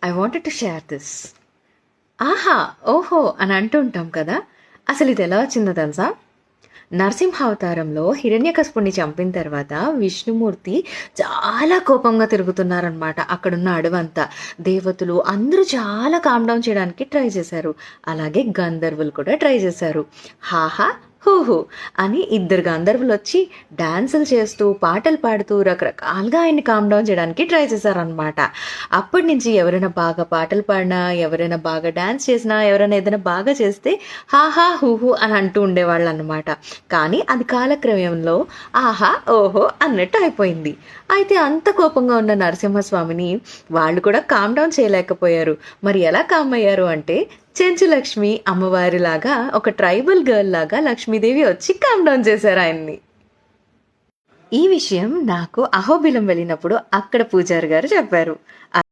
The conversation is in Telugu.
I wanted to share this. ఆహా! ఓహో! అని అంటుంటాం కదా! అసలు ఇది ఎలా వచ్చిందో తెలుసా? నరసింహ అవతారంలో హిరణ్యకశిపుడిని చంపిన తర్వాత విష్ణుమూర్తి చాలా కోపంగా తిరుగుతున్నారనమాట. అక్కడున్న అడవంతా. దేవతలు అందరూ చాలా కామ్ డౌన్ చేయడానికి ట్రై చేశారు. అలాగే గంధర్వులు కూడా ట్రై చేశారు. హాహా! హూహు! అని ఇద్దరు గంధర్వులొచ్చి డాన్సులు చేస్తూ, పాటలు పాడుతూ రకరకాలుగా ఆయన్ని కామ్ డౌన్ చేయడానికి ట్రై చేశారనమాట. అప్పటి నుంచి ఎవరైనా బాగా పాటలు పాడినా, ఎవరైనా బాగా డాన్స్ చేసినా, ఎవరైనా ఏదైనా బాగా చేస్తే హాహా! హూహు! అని అంటూ ఉండేవాళ్ళనమాట. కానీ అది కాలక్రమంలో ఆహా! ఓహో! అన్నట్టు అయిపోయింది. అయితే అంత కోపంగా ఉన్న నరసింహస్వామిని వాళ్ళు కూడా కామ్ డౌన్ చేయలేకపోయారు. మరి ఎలా కామ్ అయ్యారు అంటే చెంచులక్ష్మి అమ్మవారిలాగా ఒక ట్రైబల్ గర్ల్ లాగా లక్ష్మీదేవి వచ్చి కామ్ డౌన్ చేశారు ఆయన్ని. ఈ విషయం నాకు అహోబిలం వెళ్ళినప్పుడు అక్కడ పూజారి గారు చెప్పారు.